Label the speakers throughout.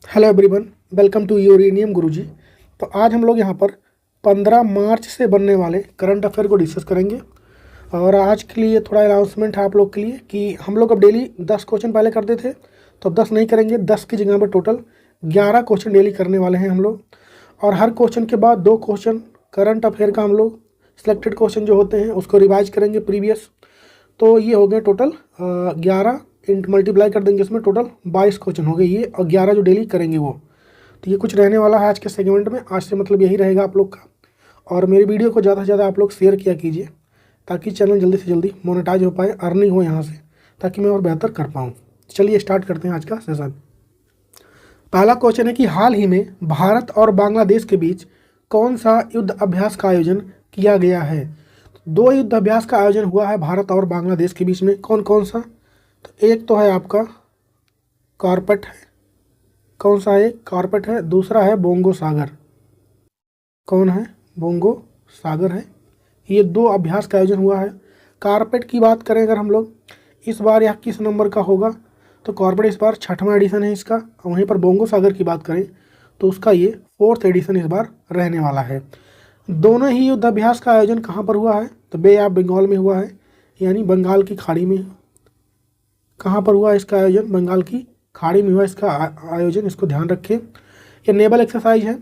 Speaker 1: Hello everyone, welcome to uranium Guruji. तो आज हम लोग यहाँ पर 15 मार्च से बनने वाले करंट अफेयर को डिस्कस करेंगे। और आज के लिए थोड़ा अनाउंसमेंट है आप लोग के लिए कि हम लोग अब डेली 10 क्वेश्चन पहले करते थे, तो अब 10 नहीं करेंगे। 10 की जगह पर टोटल 11 क्वेश्चन डेली करने वाले हैं हम लोग। और हर क्वेश्चन के बाद 2 क्वेश्चन करंट अफेयर का हम लोग सिलेक्टेड क्वेश्चन जो होते हैं उसको रिवाइज करेंगे प्रीवियस। तो ये हो गए टोटल 11 इंट मल्टीप्लाई कर देंगे, इसमें टोटल 22 क्वेश्चन हो गए ये, और 11 जो डेली करेंगे वो। तो ये कुछ रहने वाला है आज के सेगमेंट में। आज से मतलब यही रहेगा आप लोग का। और मेरी वीडियो को ज़्यादा से ज़्यादा आप लोग शेयर किया कीजिए ताकि चैनल जल्दी से जल्दी मोनेटाइज हो पाए, अर्निंग हो यहाँ से, ताकि मैं और बेहतर कर पाऊँ। चलिए स्टार्ट करते हैं आज का सेशन। पहला क्वेश्चन है कि हाल ही में भारत और बांग्लादेश के बीच कौन सा युद्ध अभ्यास का आयोजन किया गया है। 2 युद्ध अभ्यास का आयोजन हुआ है भारत और बांग्लादेश के बीच में। कौन कौन सा? तो एक तो है आपका कॉर्पेट है। कौन सा है? कॉर्पेट है। दूसरा है बोंगो सागर। कौन है? बोंगो सागर है। ये 2 अभ्यास का आयोजन हुआ है। कारपेट की बात करें अगर हम लोग, इस बार यह किस नंबर का होगा, तो कॉर्पेट इस बार 6वां एडिशन है इसका। वहीं पर बोंगो सागर की बात करें तो उसका ये 4th एडिशन इस बार रहने वाला है। दोनों ही युद्ध अभ्यास का आयोजन कहाँ पर हुआ है? तो बे ऑफ बंगाल में हुआ है, यानी बंगाल की खाड़ी में। कहाँ पर हुआ इसका आयोजन? बंगाल की खाड़ी में हुआ इसका आयोजन, इसको ध्यान रखें। ये नेवल एक्सरसाइज है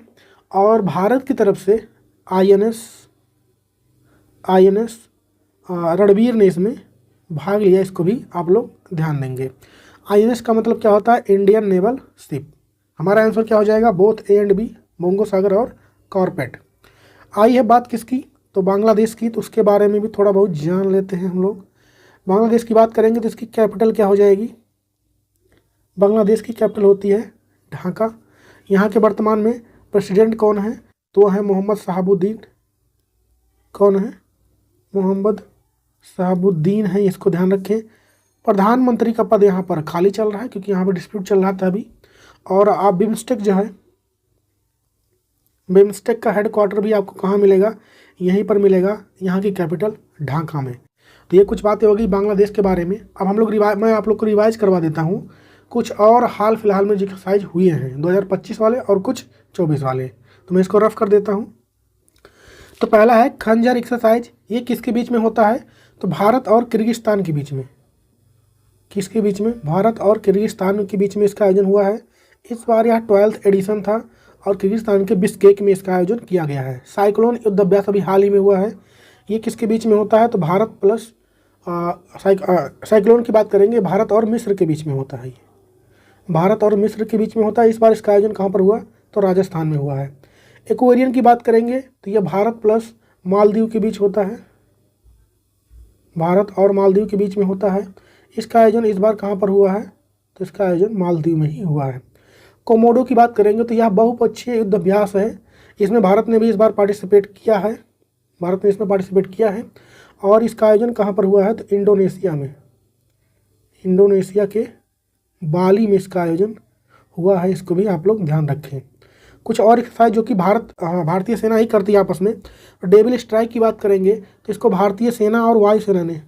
Speaker 1: और भारत की तरफ से आईएनएस रणवीर ने इसमें भाग लिया, इसको भी आप लोग ध्यान देंगे। आईएनएस का मतलब क्या होता है? Indian naval ship. हमारा आंसर क्या हो जाएगा? Both A and B, Bongo Sagar और कॉर्पेट। आई है बात किसकी? तो बांग्लादेश की। तो उसके बारे में भी थोड़ा बहुत जान लेते हैं हम लोग। बांग्लादेश की बात करेंगे तो इसकी कैपिटल क्या हो जाएगी? बांग्लादेश की कैपिटल होती है ढाका। यहाँ के वर्तमान में प्रेसिडेंट कौन है? तो है मोहम्मद शहाबुद्दीन। कौन है? मोहम्मद शहाबुद्दीन है, इसको ध्यान रखें। प्रधानमंत्री का पद यहाँ पर खाली चल रहा है क्योंकि यहाँ पर डिस्प्यूट चल रहा था अभी। और आप बिम्स्टेक जो है, बिम्स्टेक का हेडक्वार्टर भी आपको कहाँ मिलेगा? यहीं पर मिलेगा, यहाँ की कैपिटल ढाका में। तो ये कुछ बातें होगी बांग्लादेश के बारे में। अब हम लोग मैं आप लोग को रिवाइज करवा देता हूँ कुछ और हाल फिलहाल में जो एक्सरसाइज हुए हैं 2025 वाले और कुछ 24 वाले। तो मैं इसको रफ कर देता हूँ। तो पहला है खंजर एक्सरसाइज। ये किसके बीच में होता है? तो भारत और किर्गिस्तान के बीच में। किसके बीच में? भारत और किर्गिस्तान के बीच में इसका आयोजन हुआ है। इस बार यह 12th एडिशन था और किर्गिस्तान के बिश्केक में इसका आयोजन किया गया है। साइक्लोन युद्ध अभ्यास अभी हाल ही में हुआ है। ये किसके बीच में होता है? तो भारत प्लस साइक्लोन की बात करेंगे, भारत और मिस्र के बीच में होता है। ये भारत और मिस्र के बीच में होता है। इस बार इसका आयोजन कहाँ पर हुआ? तो राजस्थान में हुआ है। एक्वेरियन की बात करेंगे तो यह भारत प्लस मालदीव के बीच होता है। भारत और मालदीव के बीच में होता है। इसका आयोजन इस बार कहाँ पर हुआ है? तो इसका आयोजन मालदीव में ही हुआ है। कोमोडो की बात करेंगे तो यह बहुपक्षीय युद्ध अभ्यास है। इसमें भारत ने भी इस बार पार्टिसिपेट किया है। भारत ने इसमें पार्टिसिपेट किया है और इसका आयोजन कहाँ पर हुआ है? तो इंडोनेशिया में। इंडोनेशिया के बाली में इसका आयोजन हुआ है, इसको भी आप लोग ध्यान रखें। कुछ और एक्सरसाइज जो कि भारतीय सेना ही करती है आपस में। डेविल स्ट्राइक की बात करेंगे तो इसको भारतीय सेना और वायुसेना ने,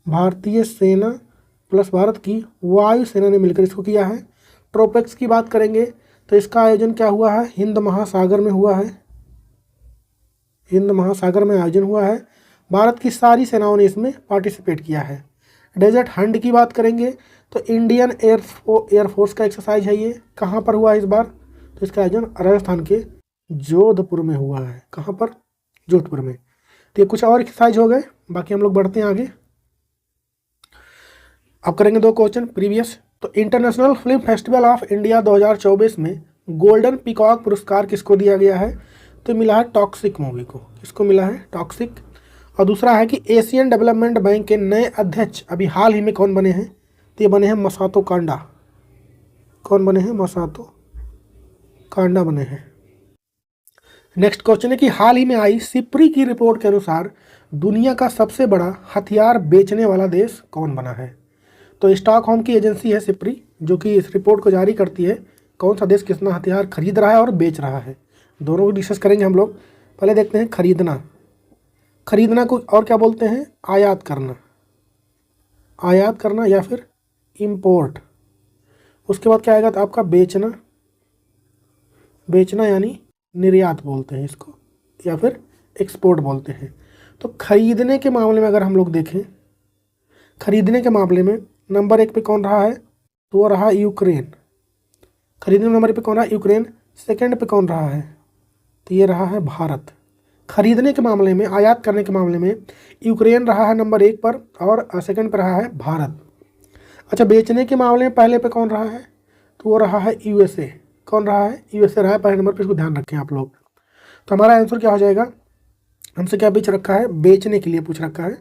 Speaker 1: भारतीय सेना प्लस भारत की वायुसेना ने मिलकर इसको किया है। ट्रोपेक्स की बात करेंगे तो इसका आयोजन क्या हुआ है? हिंद महासागर में हुआ है। हिंद महासागर में आयोजन हुआ है। भारत की सारी सेनाओं ने इसमें पार्टिसिपेट किया है। डेजर्ट हंट की बात करेंगे तो इंडियन एयरफोर्स का एक्सरसाइज है। ये कहाँ पर हुआ है इस बार? तो इसका आयोजन राजस्थान के जोधपुर में हुआ है। कहाँ पर? जोधपुर में। तो ये कुछ और एक्सरसाइज हो गए, बाकी हम लोग बढ़ते हैं आगे। अब करेंगे 2 क्वेश्चन प्रीवियस। तो international film festival of India 2024 में गोल्डन पीकॉक पुरस्कार किसको दिया गया है? तो मिला है टॉक्सिक मूवी को। किसको मिला है? टॉक्सिक। और दूसरा है कि एशियन डेवलपमेंट बैंक के नए अध्यक्ष अभी हाल ही में कौन बने हैं? तो ये बने हैं मसातो कांडा। कौन बने हैं? मसातो कांडा बने हैं। नेक्स्ट क्वेश्चन है कि हाल ही में आई सिप्री की रिपोर्ट के अनुसार दुनिया का सबसे बड़ा हथियार बेचने वाला देश कौन बना है? तो स्टॉकहोम की एजेंसी है सिप्री जो कि इस रिपोर्ट को जारी करती है कौन सा देश कितना हथियार खरीद रहा है और बेच रहा है। दोनों को डिस्कस करेंगे हम लोग। पहले देखते हैं खरीदना। खरीदना को और क्या बोलते हैं? आयात करना। आयात करना या फिर इंपोर्ट। उसके बाद क्या आएगा तो आपका बेचना, बेचना यानी निर्यात बोलते हैं इसको, या फिर एक्सपोर्ट बोलते हैं। तो खरीदने के मामले में अगर हम लोग देखें, खरीदने के मामले में नंबर 1 पे कौन रहा है, तो वो रहा यूक्रेन। खरीदने में नंबर 1 पे कौन रहा, यूक्रेन। सेकंड पे कौन रहा है, तो ये रहा है भारत। खरीदने के मामले में, आयात करने के मामले में यूक्रेन रहा है नंबर 1 पर और सेकंड पर रहा है भारत। अच्छा, बेचने के मामले में पहले पे कौन रहा है, तो वो रहा है यूएसए। कौन रहा है, यूएसए रहा है पहले नंबर पे, इसको ध्यान रखें आप लोग। तो हमारा आंसर क्या हो जाएगा, हमसे क्या पूछ रखा है, बेचने के लिए पूछ रखा है,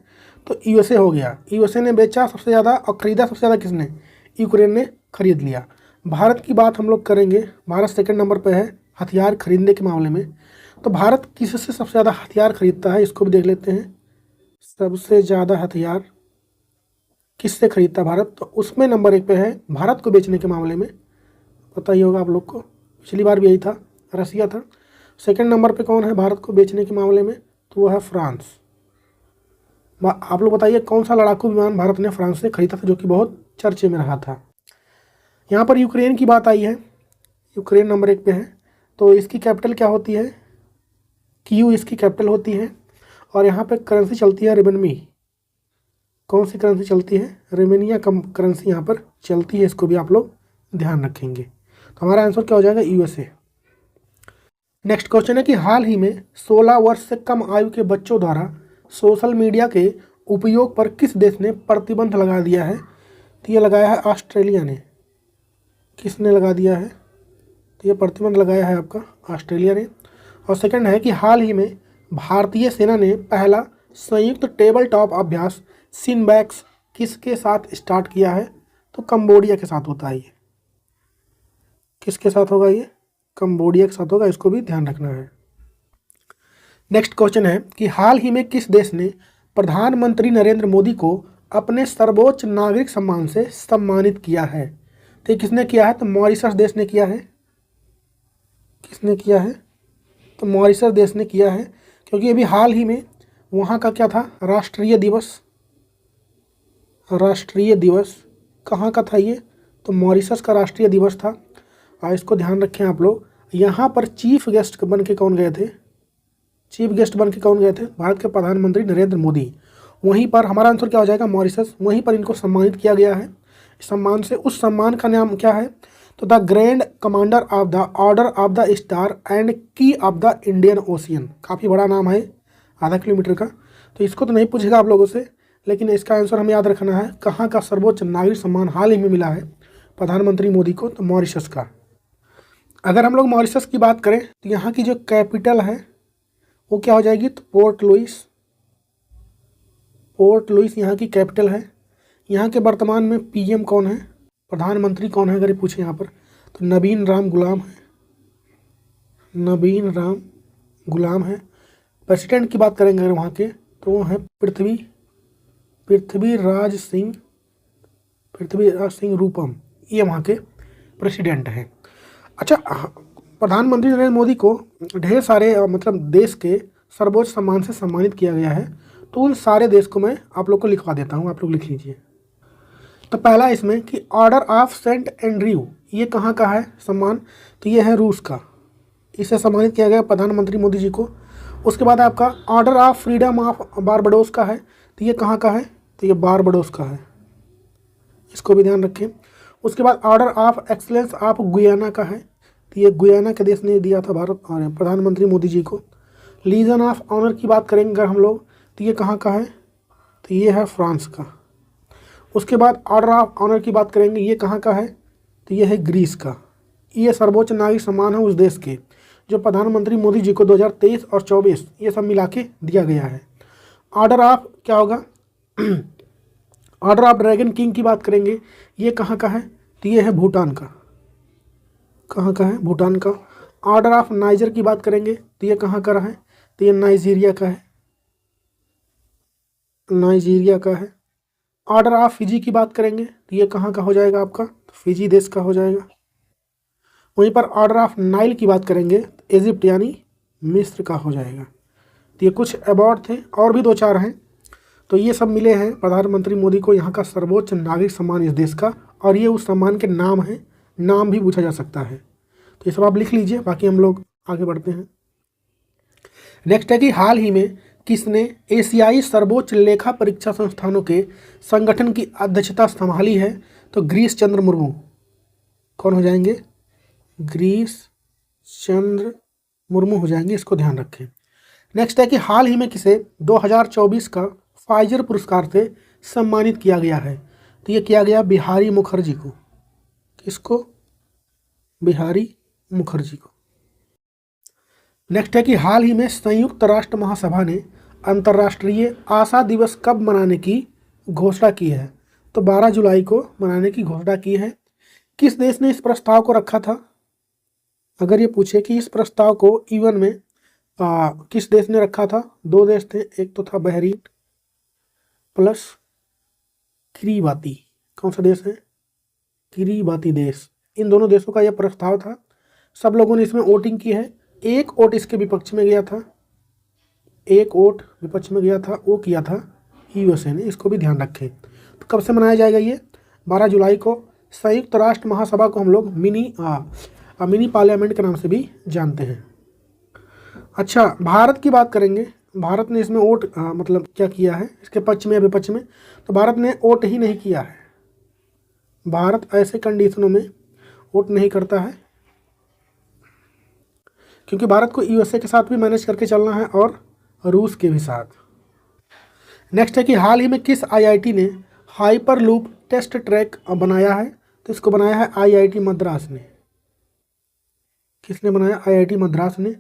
Speaker 1: तो यूएसए हो गया। यूएसए ने बेचा सबसे ज़्यादा और ख़रीदा सबसे ज़्यादा किसने, यूक्रेन ने खरीद लिया। भारत की बात हम लोग करेंगे, भारत सेकंड नंबर पे है हथियार खरीदने के मामले में। तो भारत किससे सबसे ज़्यादा हथियार खरीदता है, इसको भी देख लेते हैं। सबसे ज़्यादा हथियार किससे खरीदता है भारत, तो उसमें नंबर 1 पे है भारत को बेचने के मामले में, पता ही होगा आप लोग को, पिछली बार भी यही था, रसिया था। सेकंड नंबर पे कौन है भारत को बेचने के मामले में, तो वो है फ्रांस। आप लोग बताइए कौन सा लड़ाकू विमान भारत ने फ्रांस से खरीदा था, जो कि बहुत चर्चे में रहा था। यहाँ पर यूक्रेन की बात आई है, यूक्रेन नंबर 1 पे है। तो इसकी कैपिटल क्या होती है, कीव इसकी कैपिटल होती है। और यहाँ पे करेंसी चलती है रिबनमी। कौन सी करेंसी चलती है, रोमेनिया करेंसी यहाँ पर चलती है, इसको भी आप लोग ध्यान रखेंगे। तो हमारा आंसर क्या हो जाएगा, यूएसए। नेक्स्ट क्वेश्चन है कि हाल ही में 16 वर्ष से कम आयु के बच्चों द्वारा सोशल मीडिया के उपयोग पर किस देश ने प्रतिबंध लगा दिया है, तो ये लगाया है ऑस्ट्रेलिया ने। किसने लगा दिया है, तो ये प्रतिबंध लगाया है आपका ऑस्ट्रेलिया ने। और सेकंड है कि हाल ही में भारतीय सेना ने पहला संयुक्त टेबल टॉप अभ्यास सिनबैक्स किसके साथ स्टार्ट किया है, तो कंबोडिया के साथ होता है ये। किसके साथ होगा ये, कंबोडिया के साथ होगा, इसको भी ध्यान रखना है। नेक्स्ट क्वेश्चन है कि हाल ही में किस देश ने प्रधानमंत्री नरेंद्र मोदी को अपने सर्वोच्च नागरिक सम्मान से सम्मानित किया है, तो ये किसने किया है, तो मॉरिशस देश ने किया है। किसने किया है, तो मॉरिशस देश ने किया है, क्योंकि अभी हाल ही में वहाँ का क्या था, राष्ट्रीय दिवस। राष्ट्रीय दिवस कहाँ का था ये, तो मॉरिशस का राष्ट्रीय दिवस था। और इसको ध्यान रखें आप लोग। यहाँ पर चीफ गेस्ट बन के कौन गए थे, चीफ गेस्ट बन के कौन गए थे, भारत के प्रधानमंत्री नरेंद्र मोदी। वहीं पर हमारा आंसर क्या हो जाएगा, मॉरिशस। वहीं पर इनको सम्मानित किया गया है सम्मान से। उस सम्मान का नाम क्या है, तो the grand commander of the order of the star and की ऑफ द इंडियन ओशियन। काफ़ी बड़ा नाम है, आधा किलोमीटर का। तो इसको तो नहीं पूछेगा आप लोगों से, लेकिन इसका आंसर हमें याद रखना है। कहाँ का सर्वोच्च नागरिक सम्मान हाल ही में मिला है प्रधानमंत्री मोदी को, तो मॉरिशस का। अगर हम लोग मॉरिशस की बात करें तो यहाँ की जो कैपिटल है वो क्या हो जाएगी, तो पोर्ट लुइस। पोर्ट लुइस यहाँ की कैपिटल है। यहाँ के वर्तमान में पीएम कौन है, प्रधानमंत्री कौन है, अगर ये पूछे यहाँ पर, तो नवीन राम गुलाम है। नवीन राम गुलाम है। प्रेसिडेंट की बात करेंगे अगर वहाँ के, तो वो है पृथ्वीराज सिंह रूपम, ये वहाँ के प्रेसिडेंट हैं। अच्छा, प्रधानमंत्री नरेंद्र मोदी को ढेर सारे मतलब देश के सर्वोच्च सम्मान से सम्मानित किया गया है। तो उन सारे देश को मैं आप लोग को लिखवा देता हूँ, आप लोग लिख लीजिए। तो पहला इसमें कि ऑर्डर ऑफ सेंट एंड्रयू, ये कहाँ का है सम्मान, तो ये है रूस का। इसे सम्मानित किया गया प्रधानमंत्री मोदी जी को। उसके बाद आपका order of freedom of Barbados का है, तो ये कहाँ का है, तो ये बारबाडोस का है, इसको भी ध्यान रखें। उसके बाद order of excellence of Guyana का है, तो ये गुयाना के देश ने दिया था भारत और प्रधानमंत्री मोदी जी को। लीजन ऑफ ऑनर की बात करेंगे अगर हम लोग, तो ये कहाँ का है, तो ये है फ्रांस का। उसके बाद ऑर्डर ऑफ ऑनर की बात करेंगे, ये कहाँ का है, तो ये है ग्रीस का। ये सर्वोच्च नागरिक सम्मान है उस देश के, जो प्रधानमंत्री मोदी जी को 2023 और 24 ये सब मिला के दिया गया है। ऑर्डर ऑफ क्या होगा ऑर्डर ऑफ ड्रैगन किंग की बात करेंगे, ये कहाँ का है, तो ये है भूटान का। कहाँ का है, भूटान का। ऑर्डर ऑफ नाइजर की बात करेंगे, तो ये कहाँ का रहा है, तो ये नाइजीरिया का है। नाइजीरिया का है। ऑर्डर ऑफ फिजी की बात करेंगे, तो ये कहाँ का हो जाएगा आपका, तो फिजी देश का हो जाएगा। वहीं पर ऑर्डर ऑफ नाइल की बात करेंगे, तो इजिप्ट यानी मिस्र का हो जाएगा। तो ये कुछ अवार्ड थे, और भी 2-4 हैं। तो ये सब मिले हैं प्रधानमंत्री मोदी को यहाँ का सर्वोच्च नागरिक सम्मान इस देश का, और ये उस सम्मान के नाम हैं नाम भी पूछा जा सकता है। तो ये सब आप लिख लीजिए, बाकी हम लोग आगे बढ़ते हैं। नेक्स्ट है कि हाल ही में किसने एशियाई सर्वोच्च लेखा परीक्षा संस्थानों के संगठन की अध्यक्षता संभाली है? तो गिरीश चंद्र मुर्मू। कौन हो जाएंगे? गिरीश चंद्र मुर्मू हो जाएंगे, इसको ध्यान रखें। नेक्स्ट है कि हाल ही में किसे 2024 का फाइजर पुरस्कार से सम्मानित किया गया है? तो ये किया गया बिहारी मुखर्जी को। किसको? बिहारी मुखर्जी को। नेक्स्ट है कि हाल ही में संयुक्त राष्ट्र महासभा ने अंतर्राष्ट्रीय आशा दिवस कब मनाने की घोषणा की है? तो 12 जुलाई को मनाने की घोषणा की है। किस देश ने इस प्रस्ताव को रखा था? अगर ये पूछे कि इस प्रस्ताव को ईवन में किस देश ने रखा था? 2 देश थे, एक तो था बहरीन प्लस किरीबाती। कौन सा देश है? किरीबाती देश। इन दोनों देशों का यह प्रस्ताव था। सब लोगों ने इसमें वोटिंग की है। एक वोट इसके विपक्ष में गया था, एक वोट विपक्ष में गया था, वो किया था यूएसए ने। इसको भी ध्यान रखें। तो कब से मनाया जाएगा ये? 12 जुलाई को। संयुक्त राष्ट्र महासभा को हम लोग मिनी पार्लियामेंट के नाम से भी जानते हैं। अच्छा, भारत की बात करेंगे। भारत ने इसमें वोट मतलब क्या किया है इसके पक्ष में या विपक्ष में? तो भारत ने वोट ही नहीं किया है। भारत ऐसे कंडीशनों में वोट नहीं करता है क्योंकि भारत को यूएसए के साथ भी मैनेज करके चलना है और रूस के भी साथ। नेक्स्ट है कि हाल ही में किस आईआईटी ने हाइपर लूप टेस्ट ट्रैक बनाया है? तो इसको बनाया है आईआईटी मद्रास ने। किसने बनाया? आईआईटी मद्रास ने।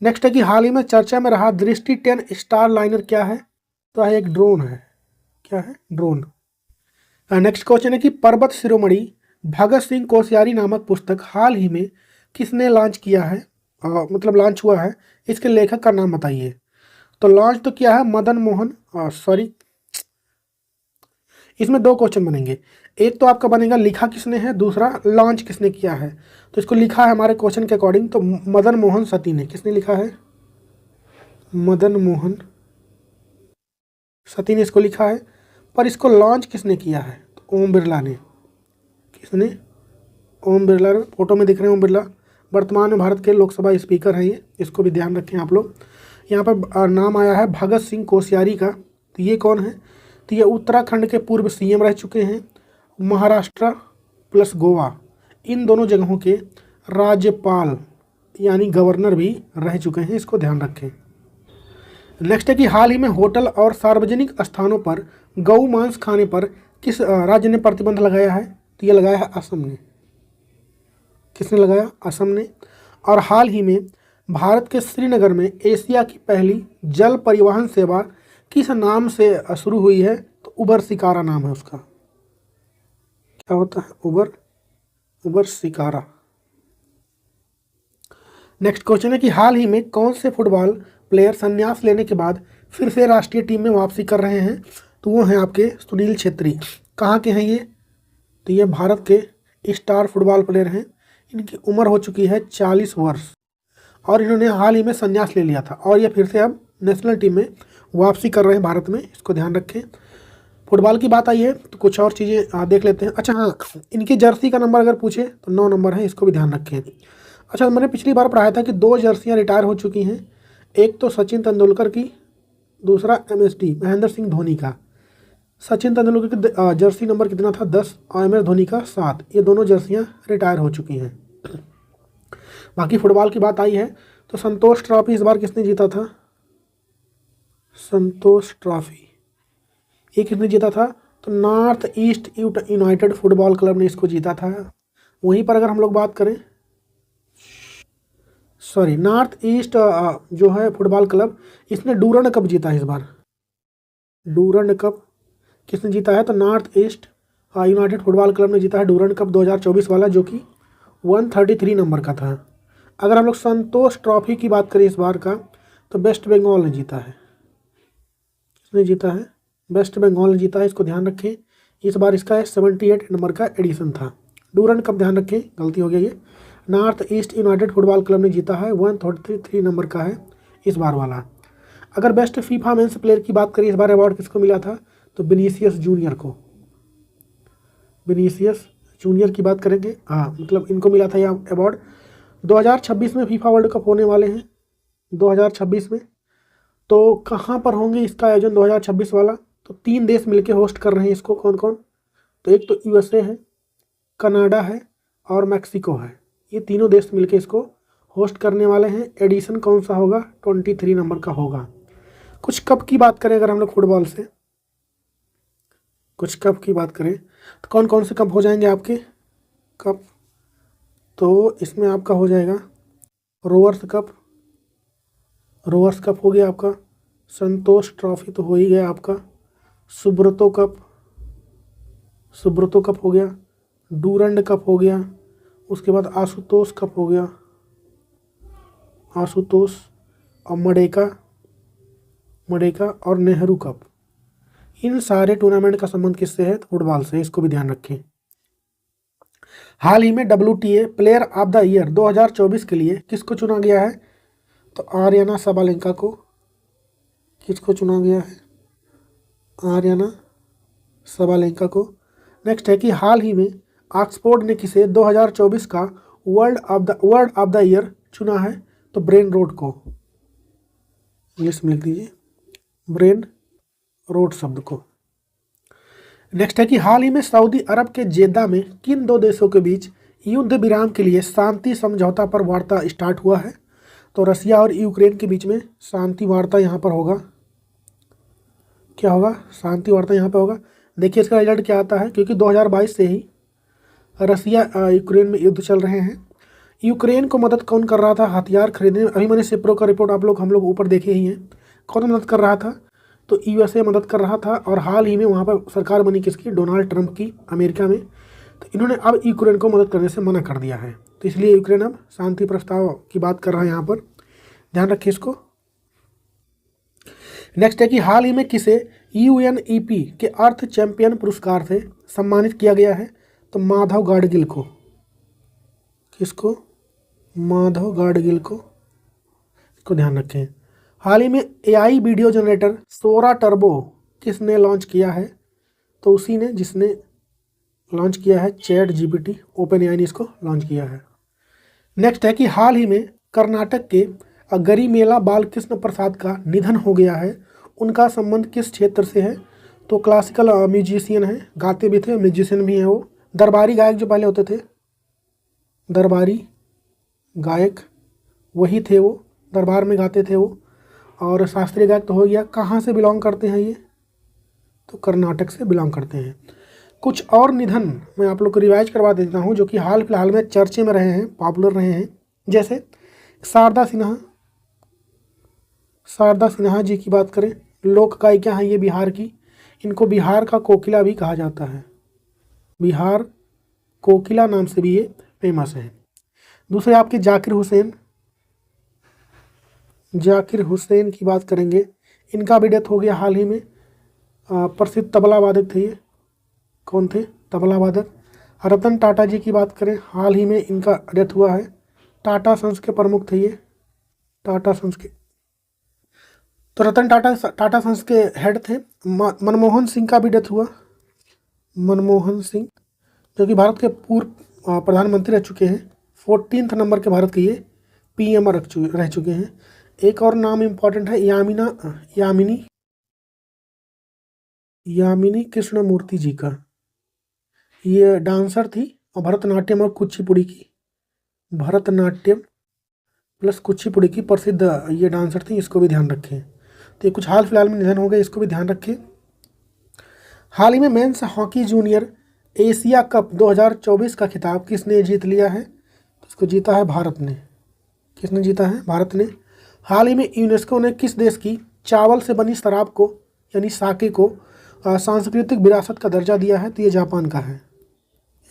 Speaker 1: नेक्स्ट है कि हाल ही में चर्चा में रहा दृष्टि 10 स्टार लाइनर क्या है? तो एक ड्रोन है। क्या है? ड्रोन। नेक्स्ट क्वेश्चन है कि पर्वत शिरोमणि भगत सिंह कोश्यारी नामक पुस्तक हाल ही में किसने लॉन्च किया है? मतलब लॉन्च हुआ है, इसके लेखक का नाम बताइए। तो लॉन्च तो किया है मदन मोहन, सॉरी, इसमें 2 क्वेश्चन बनेंगे। एक तो आपका बनेगा लिखा किसने है, दूसरा लॉन्च किसने किया है। तो इसको लिखा है हमारे क्वेश्चन के अकॉर्डिंग तो मदन मोहन सती ने। किसने लिखा है? मदन मोहन सती ने इसको लिखा है। पर इसको लॉन्च किसने किया है? तो ओम बिरला ने। किसने? ओम बिरला। फोटो में दिख रहे हैं ओम बिरला। वर्तमान में भारत के लोकसभा स्पीकर हैं ये, इसको भी ध्यान रखें आप लोग। यहाँ पर नाम आया है भगत सिंह कोश्यारी का। तो ये कौन है? तो ये उत्तराखंड के पूर्व सीएम रह चुके हैं। महाराष्ट्र प्लस गोवा, इन दोनों जगहों के राज्यपाल यानी गवर्नर भी रह चुके हैं, इसको ध्यान रखें। नेक्स्ट है कि हाल ही में होटल और सार्वजनिक स्थानों पर गौ मांस खाने पर किस राज्य ने प्रतिबंध लगाया है? तो ये लगाया है असम ने। किसने लगाया? असम ने। और हाल ही में भारत के श्रीनगर में एशिया की पहली जल परिवहन सेवा किस नाम से शुरू हुई है? तो उबर शिकारा नाम है उसका। क्या होता है? उबर शिकारा। नेक्स्ट क्वेश्चन है कि हाल ही में कौन से फुटबॉल प्लेयर संन्यास लेने के बाद फिर से राष्ट्रीय टीम में वापसी कर रहे हैं? तो वो हैं आपके सुनील छेत्री। कहाँ के हैं ये? तो ये भारत के स्टार फुटबॉल प्लेयर हैं। इनकी उम्र हो चुकी है 40 वर्ष और इन्होंने हाल ही में संन्यास ले लिया था और ये फिर से अब नेशनल टीम में वापसी कर रहे हैं भारत में, इसको ध्यान रखें। फुटबॉल की बात आई है तो कुछ और चीज़ें देख लेते हैं। अच्छा हाँ, इनकी जर्सी का नंबर अगर पूछे तो 9 नंबर है, इसको भी ध्यान रखें। अच्छा, मैंने पिछली बार पढ़ाया था कि 2 जर्सियाँ रिटायर हो चुकी हैं। एक तो सचिन तेंदुलकर की, दूसरा MSD महेंद्र सिंह धोनी का। सचिन तेंदुलकर की जर्सी नंबर कितना था? 10 और MS धोनी का 7। ये दोनों जर्सियाँ रिटायर हो चुकी हैं। बाकी फुटबॉल की बात आई है तो संतोष ट्रॉफी इस बार किसने जीता था? संतोष ट्रॉफी ये किसने जीता था? तो north east United football club ने इसको जीता था। वहीं पर अगर हम लोग बात करें, सॉरी, नॉर्थ ईस्ट जो है फुटबॉल क्लब, इसने डूरंड कप जीता है इस बार। डूरंड कप किसने जीता है? तो north east United football club ने जीता है डूरंड कप 2024 वाला, जो कि 133 नंबर का था। अगर हम लोग संतोष ट्रॉफी की बात करें इस बार का, तो वेस्ट बंगाल ने जीता है। किसने जीता है? वेस्ट बंगाल ने जीता है, इसको ध्यान रखें। इस बार इसका 78 नंबर का एडिशन था। डूरंड कप ध्यान रखें, गलती हो गई ये। North east United football club ने जीता है, 133 नंबर का है इस बार वाला। अगर बेस्ट फीफा मेंस प्लेयर की बात करें, इस बार अवार्ड किसको मिला था? तो विनीसियस जूनियर को। विनीसियस जूनियर की बात करेंगे, हाँ मतलब इनको मिला था यह अवार्ड। 2026 में फीफा वर्ल्ड कप होने वाले हैं 2026 में। तो कहाँ पर होंगे इसका आयोजन 2026 वाला? तो 3 देश मिलके होस्ट कर रहे हैं इसको। कौन कौन? तो एक तो यूएसए है, कनाडा है और मैक्सिको है। ये तीनों देश मिलके इसको होस्ट करने वाले हैं। एडिशन कौन सा होगा? 23 नंबर का होगा। कुछ कप की बात करें अगर हम लोग फुटबॉल से, कुछ कप की बात करें तो कौन कौन से कप हो जाएंगे आपके कप? तो इसमें आपका हो जाएगा रोवर्स कप, रोवर्स कप हो गया आपका। संतोष ट्रॉफी तो हो ही गया आपका। सुब्रतो कप, सुब्रतो कप हो गया। डूरंड कप हो गया। उसके बाद आशुतोष कप हो गया, आशुतोष। और मडेका और नेहरू कप। इन सारे टूर्नामेंट का संबंध किससे है? तो फुटबॉल से, इसको भी ध्यान रखें। हाल ही में WTA player of the year 2024 के लिए किसको चुना गया है? तो आर्याना साबालेंका को। किसको चुना गया है? आर्याना साबालेंका को। नेक्स्ट है कि हाल ही में ऑक्सफोर्ड ने किसे 2024 का वर्ल्ड ऑफ द ईयर चुना है? तो ब्रेन रोड को। इंग्लिश में लिख दीजिए ब्रेन रोड शब्द को। नेक्स्ट है कि हाल ही में सऊदी अरब के जेद्दा में किन 2 देशों के बीच युद्ध विराम के लिए शांति समझौता पर वार्ता स्टार्ट हुआ है? तो रसिया और यूक्रेन के बीच में शांति वार्ता यहाँ पर होगा। क्या होगा? शांति वार्ता यहाँ पर होगा। देखिए इसका रिजल्ट क्या आता है, क्योंकि 2022 से ही रसिया यूक्रेन में युद्ध चल रहे हैं। यूक्रेन को मदद कौन कर रहा था हथियार खरीदने में? अभी मैंने सिप्रो का रिपोर्ट हम लोग ऊपर देखे ही हैं। कौन मदद कर रहा था? तो यूएसए मदद कर रहा था। और हाल ही में वहाँ पर सरकार बनी किसकी? डोनाल्ड ट्रंप की, अमेरिका में। तो इन्होंने अब यूक्रेन को मदद करने से मना कर दिया है। तो इसलिए यूक्रेन अब शांति प्रस्ताव की बात कर रहा है यहाँ पर, ध्यान रखिए इसको। नेक्स्ट है कि हाल ही में किसे UNEP के अर्थ चैंपियन पुरस्कार से सम्मानित किया गया है? तो माधव गाडगिल को। किसको? माधव गाडगिल को। इसको ध्यान रखें। हाल ही में AI वीडियो जनरेटर सोरा टर्बो किसने लॉन्च किया है? तो उसी ने जिसने लॉन्च किया है चैट GPT, OpenAI ने इसको लॉन्च किया है। नेक्स्ट है कि हाल ही में कर्नाटक के गरिमेला बालकृष्ण प्रसाद का निधन हो गया है। उनका संबंध किस क्षेत्र से है? तो क्लासिकल म्यूजिशियन है, गाते भी थे, म्यूजिशियन भी हैं वो। दरबारी गायक जो पहले होते थे, दरबारी गायक वही थे वो, दरबार में गाते थे वो। और शास्त्रीय गायक तो हो गया। कहाँ से बिलोंग करते हैं ये? तो कर्नाटक से बिलोंग करते हैं। कुछ और निधन मैं आप लोग को रिवाइज करवा देता हूँ जो कि हाल फिलहाल में चर्चे में रहे हैं, पॉपुलर रहे हैं। जैसे शारदा सिन्हा जी की बात करें, लोक गायिका हैं ये बिहार की। इनको बिहार का कोकिला भी कहा जाता है, बिहार कोकिला नाम से भी ये फेमस है। दूसरे आपके जाकिर हुसैन की बात करेंगे, इनका भी डेथ हो गया हाल ही में। प्रसिद्ध तबला वादक थे ये। कौन थे? तबला वादक। रतन टाटा जी की बात करें, हाल ही में इनका डेथ हुआ है। टाटा सन्स के प्रमुख थे ये, टाटा सन्स के। तो रतन टाटा सन्स के हेड थे। मनमोहन सिंह का भी डेथ हुआ। मनमोहन सिंह जो कि भारत के पूर्व प्रधानमंत्री रह चुके हैं। 14th नंबर के भारत के ये PM रह चुके हैं। एक और नाम इम्पॉर्टेंट है, यामिनी कृष्णमूर्ति जी का। ये डांसर थी और भरतनाट्यम और कुचिपुड़ी की, भरतनाट्यम प्लस कुचिपुड़ी की प्रसिद्ध ये डांसर थी। इसको भी ध्यान रखें। तो ये कुछ हाल फिलहाल में निधन हो गए, इसको भी ध्यान रखें। हाल ही में men's hockey junior Asia cup 2024 का खिताब किसने जीत लिया है? तो इसको जीता है भारत ने। किसने जीता है? भारत ने। हाल ही में यूनेस्को ने किस देश की चावल से बनी शराब को यानी साके को सांस्कृतिक विरासत का दर्जा दिया है? तो ये जापान का है,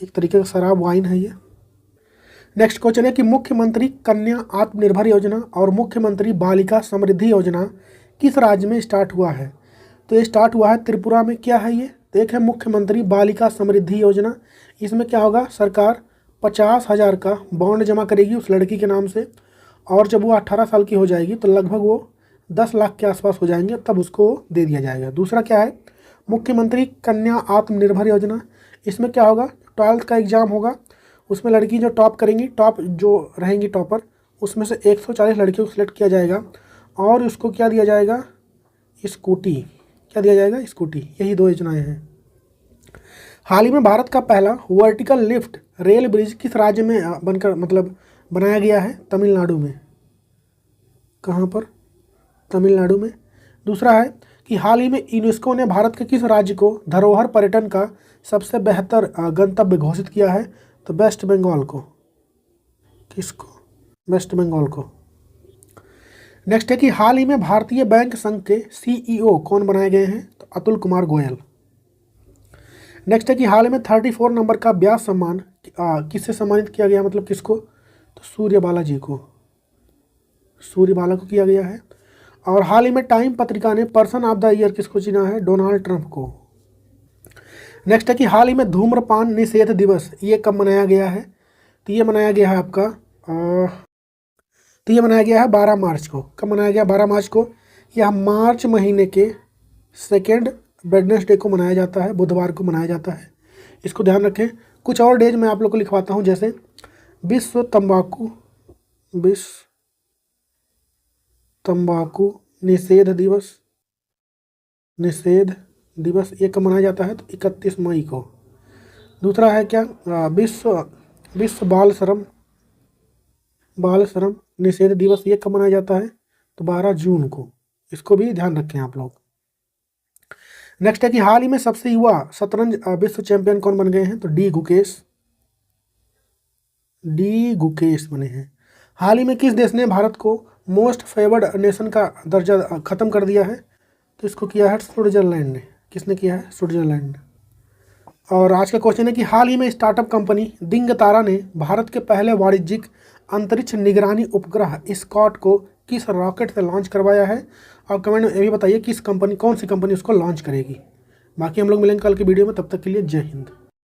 Speaker 1: एक तरीके का शराब वाइन है ये। नेक्स्ट क्वेश्चन है कि मुख्यमंत्री कन्या आत्मनिर्भर योजना और मुख्यमंत्री बालिका समृद्धि योजना किस राज्य में स्टार्ट हुआ है? तो ये स्टार्ट हुआ है त्रिपुरा में। क्या है ये? तो एक है मुख्यमंत्री बालिका समृद्धि योजना। इसमें क्या होगा? सरकार 50,000 का बॉन्ड जमा करेगी उस लड़की के नाम से, और जब वो 18 साल की हो जाएगी तो लगभग वो 10 लाख के आसपास हो जाएंगे, तब उसको दे दिया जाएगा। दूसरा क्या है? मुख्यमंत्री कन्या आत्मनिर्भर योजना। इसमें क्या होगा? 12th का एग्ज़ाम होगा, उसमें लड़की जो टॉप करेंगी, टॉप जो रहेंगी टॉपर, उसमें से 140 लड़कियों को सिलेक्ट किया जाएगा और उसको क्या दिया जाएगा, स्कूटी। क्या दिया जाएगा, स्कूटी। यही 2 योजनाएं हैं। हाल ही में भारत का पहला वर्टिकल लिफ्ट रेल ब्रिज किस राज्य में बनकर मतलब बनाया गया है, तमिलनाडु में। कहाँ पर, तमिलनाडु में। दूसरा है कि हाल ही में यूनेस्को ने भारत के किस राज्य को धरोहर पर्यटन का सबसे बेहतर गंतव्य घोषित किया है, तो वेस्ट बंगाल को। किसको, वेस्ट बंगाल को। नेक्स्ट है कि हाल ही में भारतीय बैंक संघ के CEO कौन बनाए गए हैं, तो अतुल कुमार गोयल। नेक्स्ट है कि हाल ही में 34 नंबर का व्यास सम्मान किससे सम्मानित किया गया, मतलब किसको, तो सूर्यबाला जी को, सूर्यबाला को किया गया है। और हाल ही में टाइम पत्रिका ने पर्सन ऑफ द ईयर किसको चुना है, डोनाल्ड ट्रंप को। नेक्स्ट है कि हाल ही में धूम्रपान निषेध दिवस ये कब मनाया गया है, तो ये मनाया गया है आपका तो ये मनाया गया है 12 मार्च को। कब मनाया गया, 12 मार्च को। यह मार्च महीने के 2nd वेडनेसडे को मनाया जाता है, बुधवार को मनाया जाता है, इसको ध्यान रखें। कुछ और डेज मैं आप लोग को लिखवाता हूँ, जैसे विश्व तंबाकू निषेध दिवस ये कब मनाया जाता है, तो 31 मई को। दूसरा है क्या, विश्व बाल श्रम निषेध दिवस ये कब मनाया जाता है, तो 12 जून को। इसको भी ध्यान रखें आप लोग। नेक्स्ट है कि हाल ही में सबसे युवा शतरंज विश्व चैंपियन कौन बन गए हैं, तो डी गुकेश बने हैं। हाल ही में किस देश ने भारत को मोस्ट फेवर्ड नेशन का दर्जा खत्म कर दिया है, तो इसको किया है स्विट्जरलैंड ने। किसने किया है, स्विट्जरलैंड। और आज का क्वेश्चन है कि हाल ही में स्टार्टअप कंपनी दिंग तारा ने भारत के पहले वाणिज्यिक अंतरिक्ष निगरानी उपग्रह स्कॉट को किस रॉकेट से लॉन्च करवाया है, और कमेंट में ये भी बताइए कौन सी कंपनी उसको लॉन्च करेगी। बाकी हम लोग मिलेंगे कल की वीडियो में, तब तक के लिए जय हिंद।